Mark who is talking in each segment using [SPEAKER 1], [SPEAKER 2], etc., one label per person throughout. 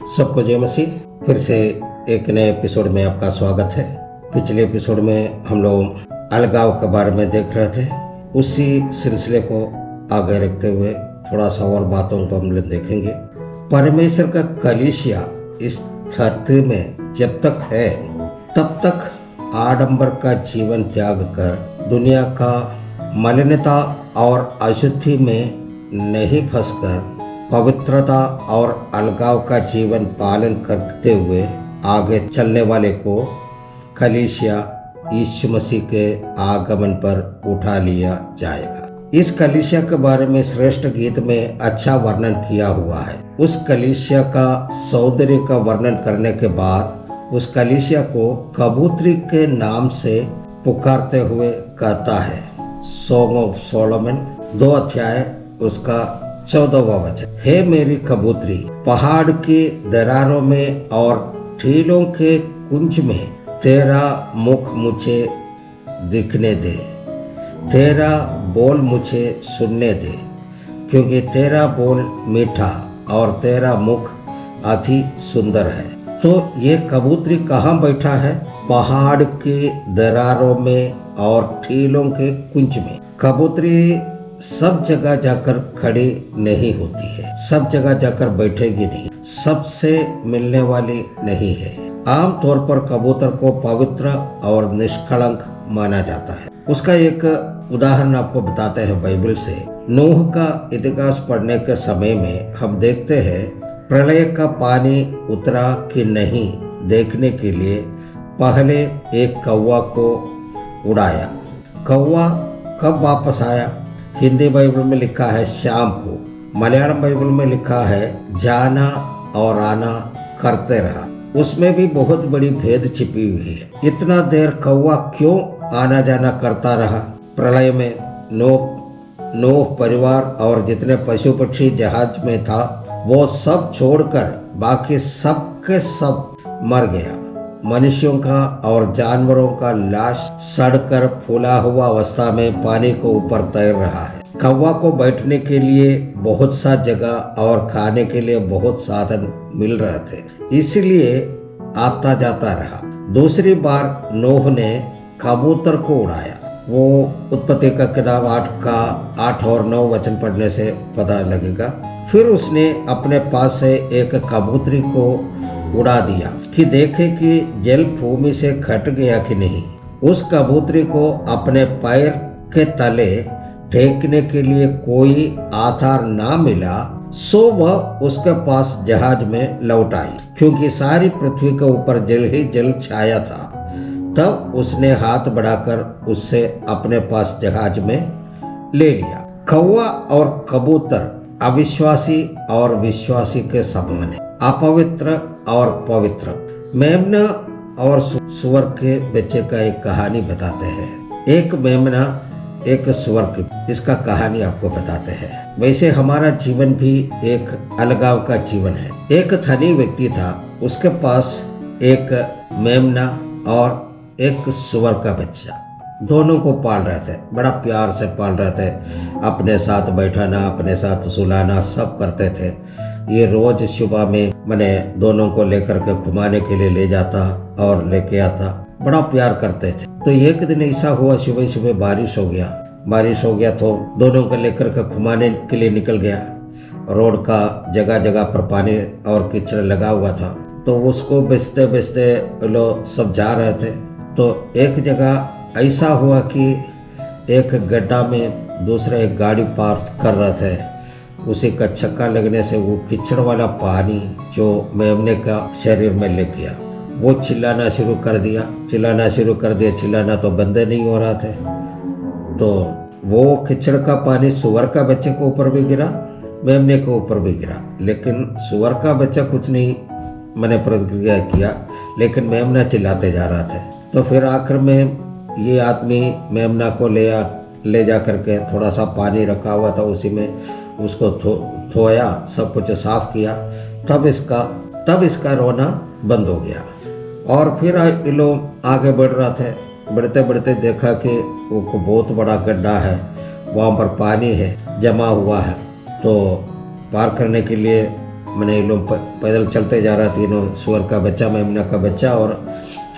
[SPEAKER 1] सबको जय मसीह। फिर से एक नए एपिसोड में आपका स्वागत है। पिछले एपिसोड में हम लोग अलगाव के बारे में देख रहे थे। उसी सिलसिले को आगे रखते हुए थोड़ा सा और बातों को हम लोग देखेंगे। परमेश्वर का कलीसिया इस धरती में जब तक है तब तक आडंबर का जीवन त्याग कर दुनिया का मलिनता और अशुद्धि में नहीं फंसकर पवित्रता और अलगाव का जीवन पालन करते हुए आगे चलने वाले को कलीसिया यीशु मसीह के आगमन पर उठा लिया जाएगा। इस कलीसिया के बारे में श्रेष्ठ गीत में अच्छा वर्णन किया हुआ है। उस कलीसिया का सौंदर्य का वर्णन करने के बाद उस कलीसिया को कबूतरी के नाम से पुकारते हुए कहता है। सॉन्ग ऑफ सोलोमन 2 अध्याय उसका 14वां वचन। हे मेरी कबूतरी, पहाड़ की दरारों में और टीलों के कुंज में तेरा मुख मुझे दिखने दे, तेरा बोल मुझे सुनने दे, क्योंकि तेरा बोल मीठा और तेरा मुख अति सुंदर है। तो ये कबूतरी कहाँ बैठा है? पहाड़ की दरारों में और टीलों के कुंज में। कबूतरी सब जगह जाकर खड़ी नहीं होती है, सब जगह जाकर बैठेगी नहीं, सबसे मिलने वाली नहीं है। आम तौर पर कबूतर को पवित्र और निष्कलंक माना जाता है। उसका एक उदाहरण आपको बताते हैं बाइबल से। नूह का इतिहास पढ़ने के समय में हम देखते हैं प्रलय का पानी उतरा कि नहीं देखने के लिए पहले एक कौवा को उड़ाया। कौवा कब वापस आया? हिंदी बाइबल में लिखा है शाम को, मलयालम बाइबल में लिखा है जाना और आना करते रहा। उसमें भी बहुत बड़ी भेद छिपी हुई है। इतना देर कौवा क्यों आना जाना करता रहा? प्रलय में नूह परिवार और जितने पशु पक्षी जहाज में था वो सब छोड़कर बाकी सब के सब मर गया। मनुष्यों का और जानवरों का लाश सड़कर फूला हुआ अवस्था में पानी को ऊपर तैर रहा है। कौवा को बैठने के लिए बहुत सा जगह और खाने के लिए बहुत साधन मिल रहे थे, इसलिए आता जाता रहा। दूसरी बार नूह ने कबूतर को उड़ाया। वो उत्पत्ति का किताब 8 और 9 वचन पढ़ने से पता लगेगा। फिर उसने अपने पास से एक कबूतरी को उड़ा दिया कि देखे कि जल भूमि से घट गया कि नहीं। उस कबूतरी को अपने पैर के तले टेकने के लिए कोई आधार ना मिला, सो वह उसके पास जहाज में लौट आई, क्योंकि सारी पृथ्वी के ऊपर जल ही जल छाया था। तब उसने हाथ बढ़ाकर उससे अपने पास जहाज में ले लिया। कौवा और कबूतर अविश्वासी और विश्वासी के समान है, अपवित्र और पवित्र। मेमना और सुअर के बच्चे का एक कहानी बताते हैं। एक मेमना एक सुअर की, इसका कहानी आपको बताते हैं। वैसे हमारा जीवन भी एक अलगाव का जीवन है। एक धनी व्यक्ति था, उसके पास एक मेमना और एक सुअर का बच्चा, दोनों को पाल रहे थे, बड़ा प्यार से पाल रहे थे। अपने साथ बैठाना, अपने साथ सुलाना सब करते थे। ये रोज सुबह में मैंने दोनों को लेकर के घुमाने के लिए ले जाता और लेके आता, बड़ा प्यार करते थे। तो एक दिन ऐसा हुआ, सुबह सुबह बारिश हो गया तो दोनों को लेकर के घुमाने के लिए निकल गया। रोड का जगह जगह पर पानी और कीचड़ लगा हुआ था, तो उसको बेचते बेचते लोग सब जा रहे थे। तो एक जगह ऐसा हुआ कि एक गड्ढा में दूसरा एक गाड़ी पार्क कर रहे थे। उसी का छक्का लगने से वो कीचड़ वाला पानी जो मेमने का शरीर में लग गया। वो चिल्लाना शुरू कर दिया, चिल्लाना तो बंद नहीं हो रहा थे। तो वो कीचड़ का पानी सुअर का बच्चे के ऊपर भी गिरा, मेमने के ऊपर भी गिरा, लेकिन सुअर का बच्चा कुछ नहीं मैंने प्रतिक्रिया किया, लेकिन मेमना चिल्लाते जा रहा था। तो फिर आखिर में ये आदमी मेमना को ले जा करके थोड़ा सा पानी रखा हुआ था, उसी में उसको धोया, सब कुछ साफ किया, तब इसका रोना बंद हो गया। और फिर ये लोग आगे बढ़ रहा थे। बढ़ते बढ़ते देखा कि वो बहुत बड़ा गड्ढा है, वहाँ पर पानी है जमा हुआ है। तो पार करने के लिए मैंने ये लोग पैदल चलते जा रहा तीनों, सुअर का बच्चा, मेमना का बच्चा और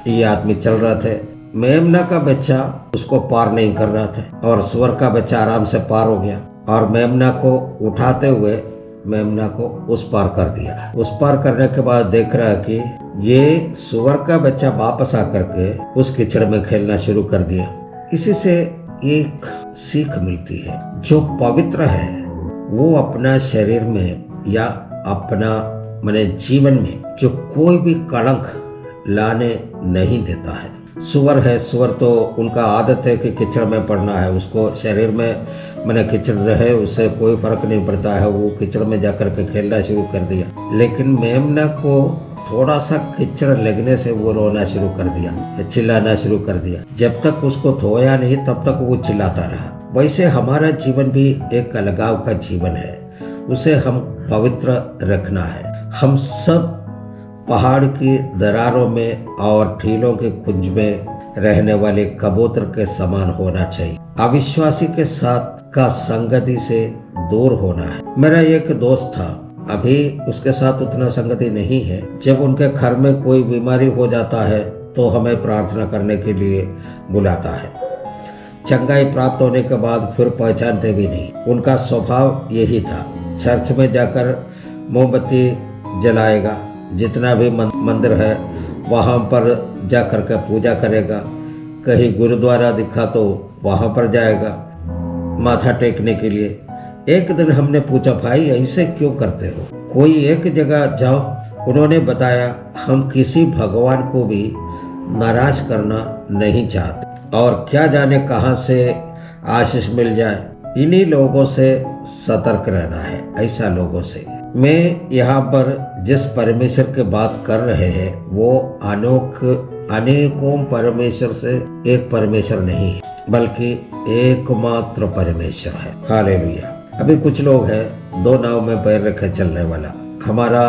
[SPEAKER 1] ये आदमी चल रहा थे। मेमना का बच्चा उसको पार नहीं कर रहा था और सुअर का बच्चा आराम से पार हो गया और मेमना को उठाते हुए मेमना को उस पार कर दिया। उस पार करने के बाद देख रहा है कि ये सुअर का बच्चा वापस आकर के उस कीचड़ में खेलना शुरू कर दिया। इसी से एक सीख मिलती है, जो पवित्र है वो अपना शरीर में या अपना माने जीवन में जो कोई भी कलंक लाने नहीं देता है। सुअर है, सुअर तो उनका आदत है कि कीचड़ में पड़ना है, उसको शरीर में मैंने कीचड़ रहे उससे कोई फर्क नहीं पड़ता है, वो कीचड़ में जाकर के खेलना शुरू कर दिया। लेकिन मेमना को थोड़ा सा कीचड़ लगने से वो रोना शुरू कर दिया, चिल्लाना शुरू कर दिया। जब तक उसको धोया नहीं तब तक वो चिल्लाता रहा। वैसे हमारा जीवन भी एक अलगाव का जीवन है, उसे हम पवित्र रखना है। हम सब पहाड़ की दरारों में और ठीलों के कुंज में रहने वाले कबूतर के समान होना चाहिए। अविश्वासी के साथ का संगति से दूर होना है। मेरा एक दोस्त था, अभी उसके साथ उतना संगति नहीं है। जब उनके घर में कोई बीमारी हो जाता है तो हमें प्रार्थना करने के लिए बुलाता है। चंगाई प्राप्त होने के बाद फिर पहचानते भी नहीं। उनका स्वभाव यही था, चर्च में जाकर मोमबत्ती जलाएगा, जितना भी मंदिर है वहाँ पर जा कर के पूजा करेगा, कहीं गुरुद्वारा दिखा तो वहाँ पर जाएगा माथा टेकने के लिए। एक दिन हमने पूछा, भाई ऐसे क्यों करते हो, कोई एक जगह जाओ। उन्होंने बताया, हम किसी भगवान को भी नाराज करना नहीं चाहते और क्या जाने कहाँ से आशीष मिल जाए। इन्हीं लोगों से सतर्क रहना है, ऐसा लोगों से। मैं यहाँ पर जिस परमेश्वर की बात कर रहे हैं वो अनेकों परमेश्वर से एक परमेश्वर नहीं है, बल्कि एकमात्र परमेश्वर है। हालेलुया। अभी कुछ लोग हैं दो नाव में पैर रखे चलने वाला। हमारा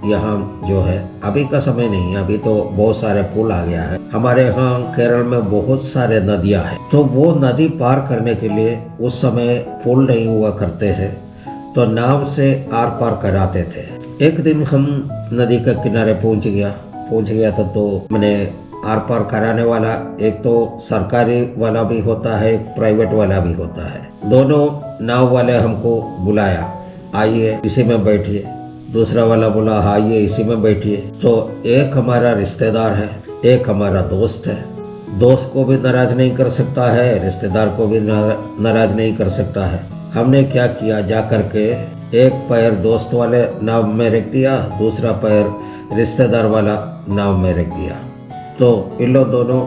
[SPEAKER 1] यहाँ जो है अभी का समय नहीं, अभी तो बहुत सारे पुल आ गया है। हमारे यहाँ केरल में बहुत सारे नदियाँ हैं, तो वो नदी पार करने के लिए उस समय पुल नहीं हुआ करते थे, तो नाव से आर पार कराते थे। एक दिन हम नदी के किनारे पहुंच गया था, तो मैंने आर पार कराने वाला, एक तो सरकारी वाला भी होता है, एक प्राइवेट वाला भी होता है। दोनों नाव वाले हमको बुलाया, आइए इसी में बैठिए। दूसरा वाला बोला, आइए इसी में बैठिए। तो एक हमारा रिश्तेदार है, एक हमारा दोस्त है। दोस्त को भी नाराज नहीं कर सकता है, रिश्तेदार को भी नाराज नहीं कर सकता है। हमने क्या किया, जा करके एक पैर दोस्त वाले नाव में रख दिया, दूसरा पैर रिश्तेदार वाला नाव में रख दिया। तो इन लोग दोनों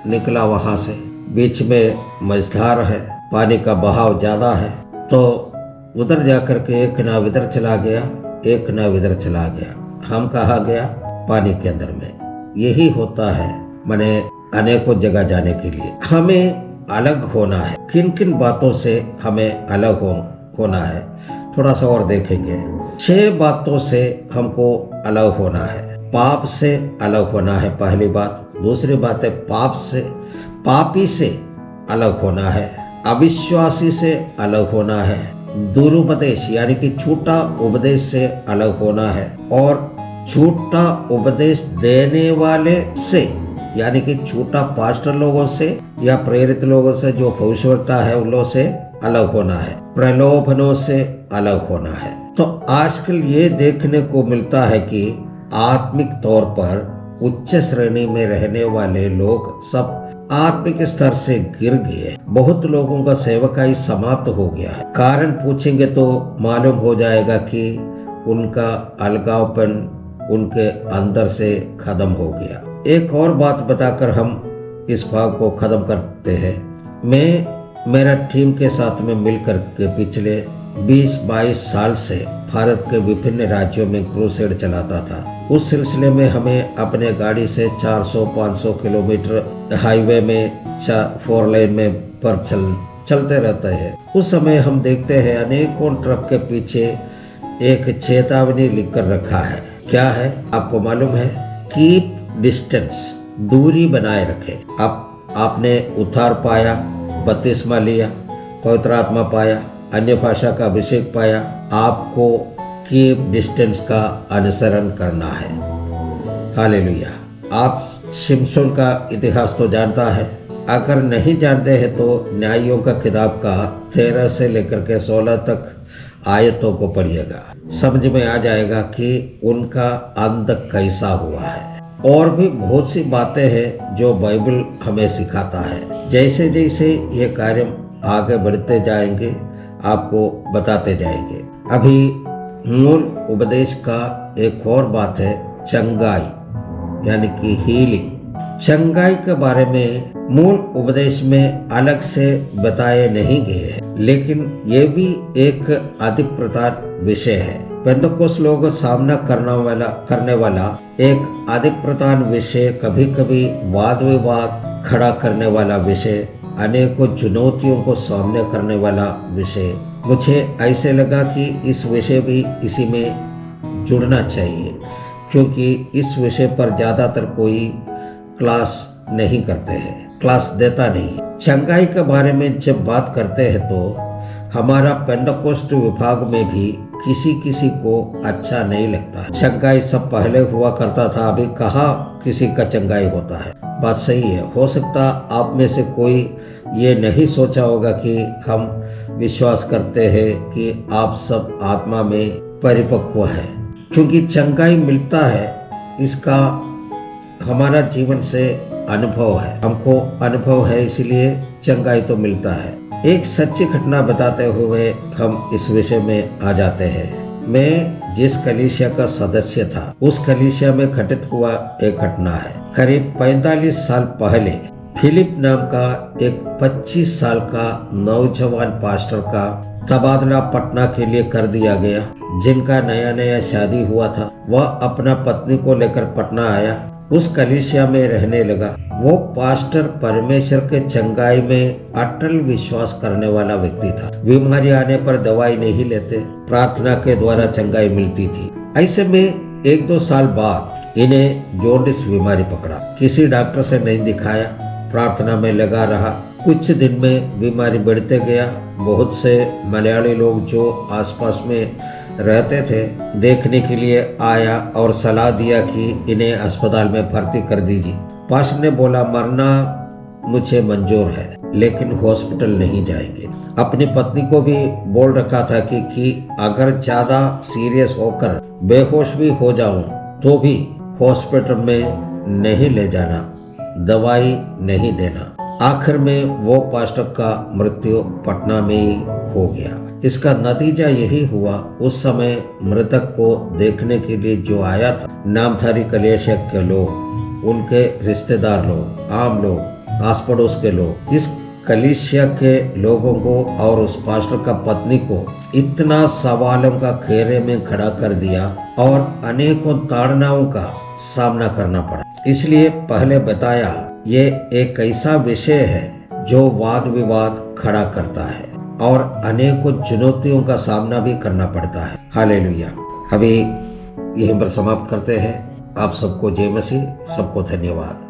[SPEAKER 1] निकला वहाँ से। बीच में मझधार है, पानी का बहाव ज़्यादा है, तो उधर जा करके एक नाव इधर चला गया, एक नाव इधर चला गया। हम कहाँ गया, पानी के अंदर में। यही होता है मैंने अनेकों जगह जाने के लिए हमें अलग होना है। किन किन बातों से हमें अलग होना है, थोड़ा सा और देखेंगे। 6 बातों से हमको अलग होना है। पाप से अलग होना है, पहली बात। दूसरी बात है पापी से अलग होना है। अविश्वासी से अलग होना है। दुरुपदेश यानी कि झूठा उपदेश से अलग होना है। और झूठा उपदेश देने वाले से यानी कि झूठा पास्टर लोगों से या प्रेरित लोगों से, जो भविष्यवक्ता है उन लोगों से अलग होना है। प्रलोभनों से अलग होना है। तो आजकल ये देखने को मिलता है कि आत्मिक तौर पर उच्च श्रेणी में रहने वाले लोग सब आत्मिक स्तर से गिर गए। बहुत लोगों का सेवकाई समाप्त हो गया है। कारण पूछेंगे तो मालूम हो जाएगा कि उनका अलगावपन उनके अंदर से खत्म हो गया। एक और बात बताकर हम इस भाग को खत्म करते हैं। मैं मेरा टीम के साथ में मिलकर के पिछले 20-22 साल से भारत के विभिन्न राज्यों में क्रूसेड चलाता था। उस सिलसिले में हमें अपने गाड़ी से 400-500 किलोमीटर हाईवे में 4 लेन में पर चलते रहते हैं। उस समय हम देखते हैं अनेकों ट्रक के पीछे एक चेतावनी लिखकर रखा है। क्या है आपको मालूम है? कीप डिस्टेंस, दूरी बनाए रखे। अब आपने उद्धार पाया, बपतिस्मा लिया, पवित्र आत्मा पाया, अन्य भाषा का अभिषेक पाया, आपको कीप डिस्टेंस का अनुसरण करना है। हालेलुया। आप शिमशोन का इतिहास तो जानता है, अगर नहीं जानते हैं तो न्यायियों का किताब का 13 से लेकर के 16 तक आयतों को पढ़िएगा, समझ में आ जाएगा कि उनका अंत कैसा हुआ है। और भी बहुत सी बातें हैं जो बाइबल हमें सिखाता है। जैसे जैसे ये कार्य आगे बढ़ते जाएंगे आपको बताते जाएंगे। अभी मूल उपदेश का एक और बात है चंगाई, यानी कि हीलिंग। चंगाई के बारे में मूल उपदेश में अलग से बताए नहीं गए हैं, लेकिन ये भी एक अधिक प्रधान विषय है। पेंतकोस्त लोगों का सामना करने वाला एक अधिक प्रधान विषय, कभी कभी वाद विवाद खड़ा करने वाला विषय, अनेकों चुनौतियों को सामने करने वाला विषय। मुझे ऐसे लगा कि इस विषय भी इसी में जुड़ना चाहिए, क्योंकि इस विषय पर ज़्यादातर कोई क्लास नहीं करते हैं, क्लास देता नहीं। चंगाई के बारे में जब बात करते हैं तो हमारा पेंटकोस्ट विभाग में भी किसी किसी को अच्छा नहीं लगता है। चंगाई सब पहले हुआ करता था, अभी कहाँ किसी का चंगाई होता है। बात सही है। हो सकता आप में से कोई ये नहीं सोचा होगा कि हम विश्वास करते हैं कि आप सब आत्मा में परिपक्व है, क्योंकि चंगाई मिलता है, इसका हमारा जीवन से अनुभव है। हमको अनुभव है, इसलिए चंगाई तो मिलता है। एक सच्ची घटना बताते हुए हम इस विषय में आ जाते हैं। मैं जिस कलीसिया का सदस्य था, उस कलीसिया में घटित हुआ एक घटना है। करीब 45 साल पहले फिलिप नाम का एक 25 साल का नौजवान पास्टर का तबादला पटना के लिए कर दिया गया। जिनका नया नया शादी हुआ था, वह अपना पत्नी को लेकर पटना आया, उस कलीसिया में रहने लगा। वो पास्टर परमेश्वर के चंगाई में अटल विश्वास करने वाला व्यक्ति था। बीमारी आने पर दवाई नहीं लेते, प्रार्थना के द्वारा चंगाई मिलती थी। ऐसे में 1-2 साल बाद इन्हें जॉन्डिस बीमारी पकड़ा। किसी डॉक्टर से नहीं दिखाया, प्रार्थना में लगा रहा। कुछ दिन में बीमारी बढ़ते गया। बहुत से मलयाली लोग जो आसपास में रहते थे देखने के लिए आया और सलाह दिया कि इन्हें अस्पताल में भर्ती कर दीजिए। पास्टर ने बोला, मरना मुझे मंजूर है, लेकिन हॉस्पिटल नहीं जाएंगे। अपनी पत्नी को भी बोल रखा था कि अगर ज्यादा सीरियस होकर बेहोश भी हो जाऊं तो भी हॉस्पिटल में नहीं ले जाना, दवाई नहीं देना। आखिर में वो पास्टर का मृत्यु पटना में ही हो गया। इसका नतीजा यही हुआ, उस समय मृतक को देखने के लिए जो आया था, नामधारी कलेश के लोग, उनके रिश्तेदार लोग, आम लोग, आस पड़ोस के लोग, इस कलीसिया के लोगों को और उस पास्टर का पत्नी को इतना सवालों का घेरे में खड़ा कर दिया और अनेकों ताड़नाओं का सामना करना पड़ा। इसलिए पहले बताया, ये एक ऐसा विषय है जो वाद विवाद खड़ा करता है और अनेकों चुनौतियों का सामना भी करना पड़ता है। हालेलुया। अभी यहीं पर समाप्त करते हैं। आप सबको जय मसीह, सबको धन्यवाद।